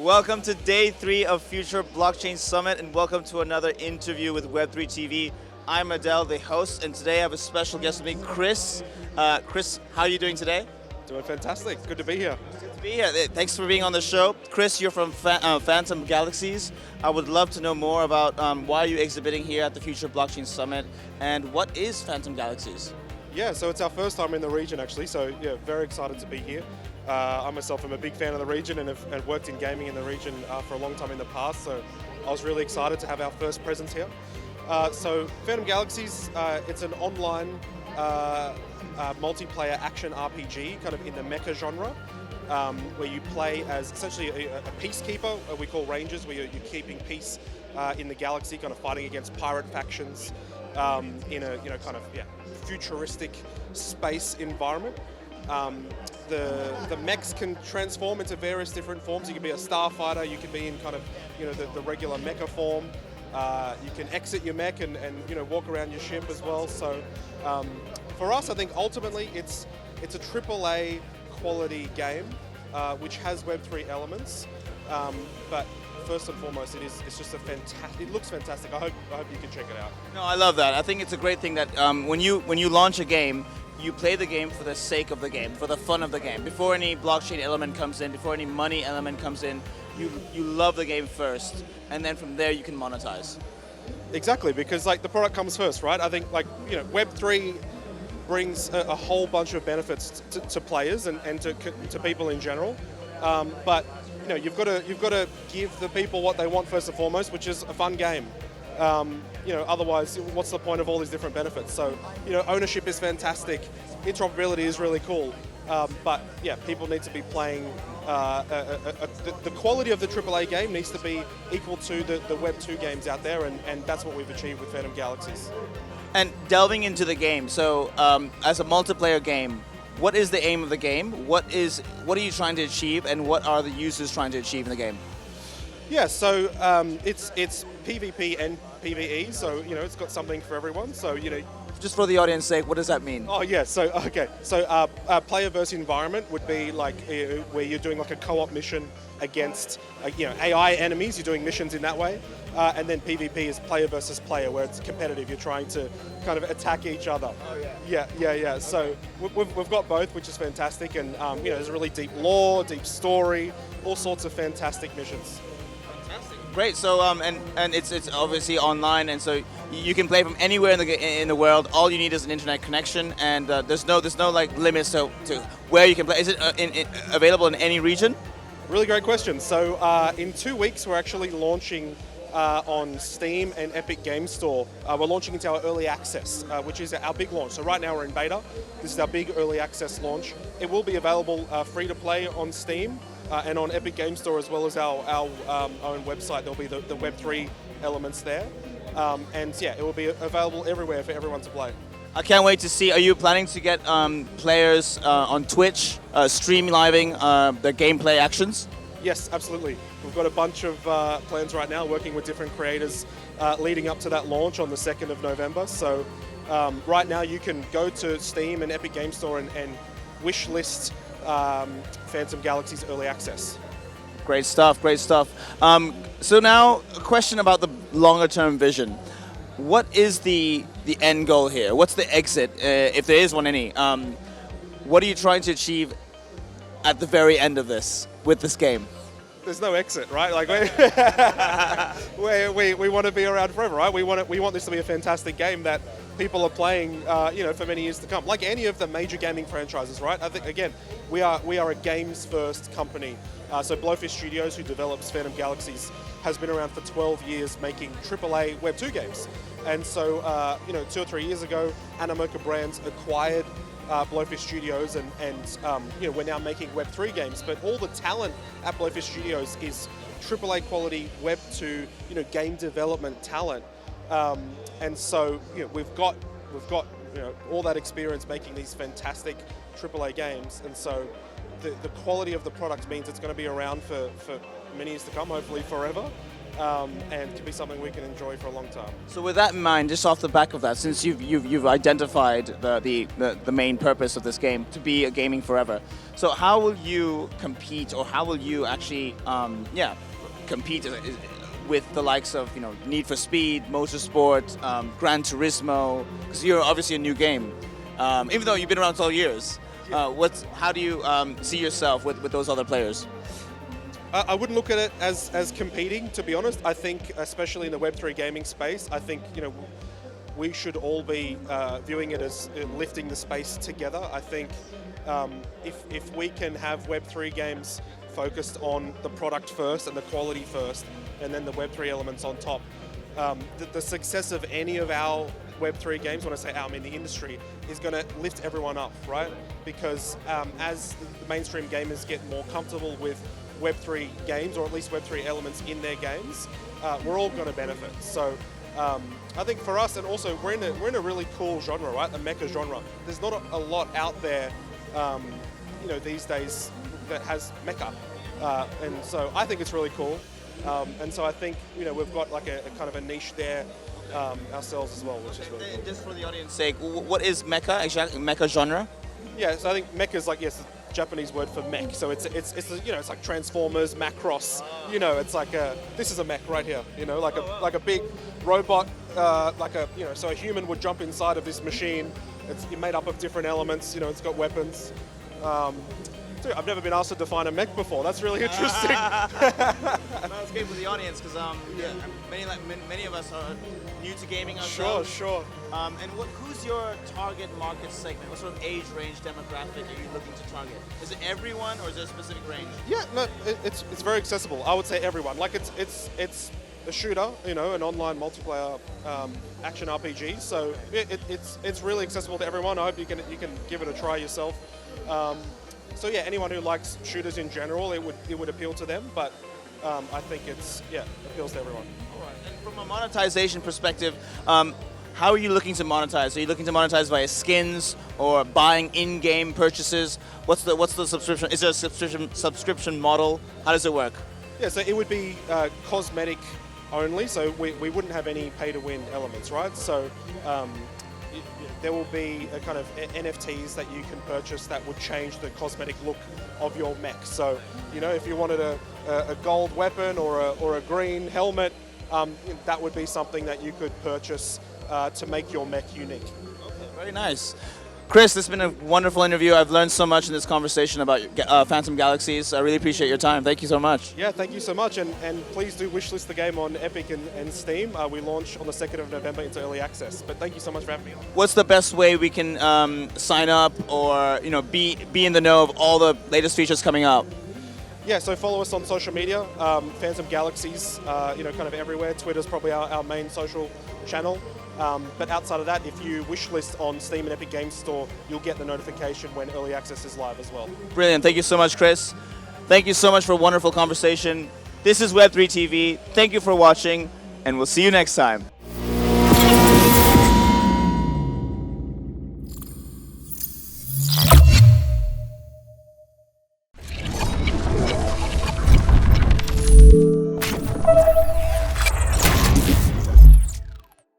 Welcome to day 3 of Future Blockchain Summit, and welcome to another interview with Web3 TV. I'm Adel, the host, and today I have a special guest with me, Chris. Chris, how are you doing today? Doing fantastic. Good to be here. Good to be here. Thanks for being on the show. Chris, you're from Phantom Galaxies. I would love to know more about why are you exhibiting here at the Future Blockchain Summit, and what is Phantom Galaxies? Yeah, so it's our first time in the region actually, so yeah, very excited to be here. I myself am a big fan of the region and have worked in gaming in the region for a long time in the past, so I was really excited to have our first presence here. So Phantom Galaxies, it's an online multiplayer action RPG, kind of in the mecha genre, where you play as essentially a peacekeeper, we call rangers, where you're keeping peace in the galaxy, kind of fighting against pirate factions in a kind of futuristic space environment. The mechs can transform into various different forms. You can be a starfighter, you can be in kind of the regular mecha form. You can exit your mech and walk around your ship as well. So for us, I think ultimately it's a AAA quality game which has Web3 elements, but first and foremost, it's just a fantastic. It looks fantastic. I hope you can check it out. No, I love that. I think it's a great thing that when you launch a game, you play the game for the sake of the game, for the fun of the game. Before any blockchain element comes in, before any money element comes in, you love the game first, and then from there you can monetize. Exactly, because like the product comes first, right? I think Web3 brings a whole bunch of benefits to players and to people in general, but you've got to give the people what they want first and foremost, which is a fun game. Otherwise, what's the point of all these different benefits? So, ownership is fantastic, interoperability is really cool, but yeah, people need to be playing. The quality of the AAA game needs to be equal to the Web 2 games out there, and that's what we've achieved with Phantom Galaxies. And delving into the game, so as a multiplayer game, what is the aim of the game? What are you trying to achieve, and what are the users trying to achieve in the game? Yeah, so it's PvP and PvE, so it's got something for everyone. So just for the audience's sake, what does that mean? Oh yeah, so okay, so player versus environment would be like where you're doing like a co-op mission against AI enemies. You're doing missions in that way, and then PvP is player versus player, where it's competitive. You're trying to kind of attack each other. Oh yeah. Yeah. So we've got both, which is fantastic, and there's a really deep lore, deep story, all sorts of fantastic missions. Great. So and it's obviously online, and so you can play from anywhere in the world. All you need is an internet connection, and there's no like limits to where you can play. Is it available in any region? Really great question. So in 2 weeks, we're actually launching on Steam and Epic Games Store. We're launching into our early access, which is our big launch. So right now we're in beta. This is our big early access launch. It will be available free to play on Steam and on Epic Games Store, as well as our own website. There'll be the Web3 elements there. And yeah, it will be available everywhere for everyone to play. I can't wait to see. Are you planning to get players on Twitch streamlining the gameplay actions? Yes, absolutely. We've got a bunch of plans right now, working with different creators leading up to that launch on the 2nd of November. So right now you can go to Steam and Epic Games Store and wish list Phantom Galaxies Early Access. Great stuff, great stuff. So now a question about the longer term vision. What is the end goal here? What's the exit, if there is one any? What are you trying to achieve at the very end of this, with this game? There's no exit, right? Like we want to be around forever, right? We want this to be a fantastic game that people are playing, for many years to come. Like any of the major gaming franchises, right? I think again, we are a games first company. So Blowfish Studios, who develops Phantom Galaxies, has been around for 12 years making AAA Web 2 games. And so, 2 or 3 years ago, Animoca Brands acquired Blowfish Studios, and we're now making Web 3 games. But all the talent at Blowfish Studios is AAA quality Web 2, game development talent. And so, we've got all that experience making these fantastic AAA games, and so the quality of the product means it's going to be around for many years to come, hopefully forever. and to be something we can enjoy for a long time. So with that in mind, just off the back of that, since you've identified the main purpose of this game to be a gaming forever, so how will you compete, or how will you actually compete with the likes of Need for Speed, Motorsport, Gran Turismo? Because you're obviously a new game, even though you've been around 12 years. How do you see yourself with those other players? I wouldn't look at it as competing, to be honest. I think, especially in the Web3 gaming space, I think we should all be viewing it as lifting the space together. I think if we can have Web3 games focused on the product first and the quality first, and then the Web3 elements on top, the success of any of our Web3 games, when I say our, I mean the industry, is going to lift everyone up, right? Because as the mainstream gamers get more comfortable with Web3 games, or at least Web3 elements in their games, we're all going to benefit. So I think for us, and also we're in a really cool genre, right? The mecha genre. There's not a lot out there, these days that has mecha, and so I think it's really cool. And so I think we've got like a kind of a niche there ourselves as well, which is really cool. Just for the audience's sake, what is mecha exactly? Mecha genre? Yeah, so I think mecha is like, yes, Japanese word for mech. So it's like Transformers, Macross. It's like this is a mech right here. Like a big robot, so a human would jump inside of this machine. It's made up of different elements. It's got weapons. Dude, I've never been asked to define a mech before. That's really interesting. That's good for the audience, because many of us are new to gaming ourselves. Sure. And who's your target market segment? What sort of age range demographic are you looking to target? Is it everyone, or is there a specific range? Yeah, no, it's very accessible. I would say everyone. Like it's a shooter, an online multiplayer action RPG. So it's really accessible to everyone. I hope you can give it a try yourself. So yeah, anyone who likes shooters in general, it would appeal to them. But I think it appeals to everyone. All right. And from a monetization perspective, how are you looking to monetize? Are you looking to monetize via skins or buying in-game purchases? What's the subscription? Is there a subscription model? How does it work? Yeah, so it would be cosmetic only. So we wouldn't have any pay-to-win elements, right? So there will be a kind of NFTs that you can purchase that would change the cosmetic look of your mech. So, if you wanted a gold weapon or a green helmet, that would be something that you could purchase to make your mech unique. Okay, very nice. Chris, this has been a wonderful interview. I've learned so much in this conversation about Phantom Galaxies. I really appreciate your time. Thank you so much. Yeah, thank you so much. And please do wishlist the game on Epic and Steam. We launch on the 2nd of November into early access. But thank you so much for having me on. What's the best way we can sign up, or be in the know of all the latest features coming out? Yeah, so follow us on social media, Phantom Galaxies, kind of everywhere. Twitter's probably our main social channel. But outside of that, if you wishlist on Steam and Epic Games Store, you'll get the notification when early access is live as well. Brilliant. Thank you so much, Chris. Thank you so much for a wonderful conversation. This is Web3 TV. Thank you for watching, and we'll see you next time.